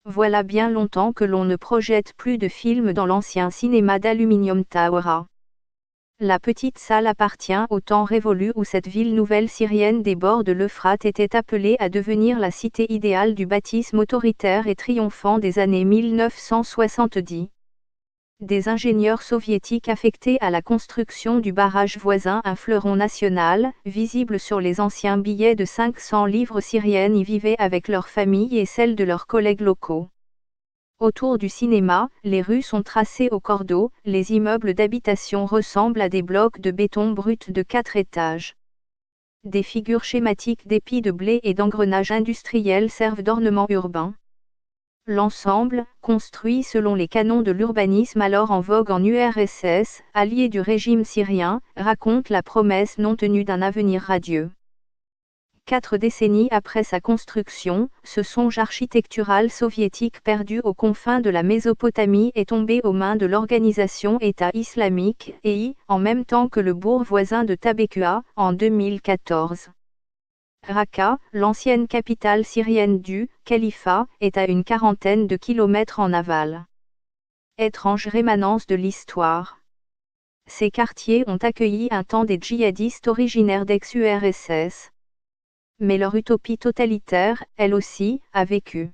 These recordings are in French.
Voilà bien longtemps que l'on ne projette plus de films dans l'ancien cinéma d'Aluminium Tower. La petite salle appartient au temps révolu où cette ville nouvelle syrienne des bords de l'Euphrate était appelée à devenir la cité idéale du baptisme autoritaire et triomphant des années 1970. Des ingénieurs soviétiques affectés à la construction du barrage voisin, un fleuron national, visible sur les anciens billets de 500 livres syriennes, y vivaient avec leurs familles et celles de leurs collègues locaux. Autour du cinéma, les rues sont tracées au cordeau, les immeubles d'habitation ressemblent à des blocs de béton brut de 4 étages. Des figures schématiques d'épis de blé et d'engrenages industriels servent d'ornement urbain. L'ensemble, construit selon les canons de l'urbanisme alors en vogue en URSS, allié du régime syrien, raconte la promesse non tenue d'un avenir radieux. 4 décennies après sa construction, ce songe architectural soviétique perdu aux confins de la Mésopotamie est tombé aux mains de l'organisation État islamique, EI, en même temps que le bourg voisin de Tabekua, en 2014. Raqqa, l'ancienne capitale syrienne du califat, est à une quarantaine de kilomètres en aval. Étrange rémanence de l'histoire. Ces quartiers ont accueilli un temps des djihadistes originaires d'ex-URSS. Mais leur utopie totalitaire, elle aussi, a vécu.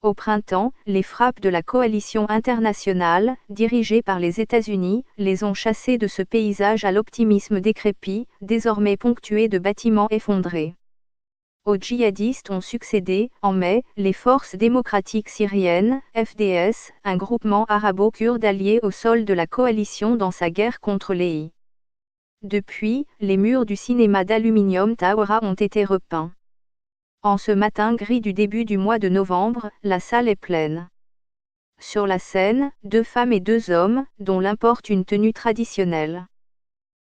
Au printemps, les frappes de la coalition internationale, dirigée par les États-Unis, les ont chassés de ce paysage à l'optimisme décrépit, désormais ponctué de bâtiments effondrés. Aux djihadistes ont succédé, en mai, les Forces démocratiques syriennes, FDS, un groupement arabo-kurde allié au sol de la coalition dans sa guerre contre l'EI. Depuis, les murs du cinéma d'Aluminium Tower ont été repeints. En ce matin gris du début du mois de novembre, la salle est pleine. Sur la scène, 2 femmes et 2 hommes, dont l'un porte une tenue traditionnelle.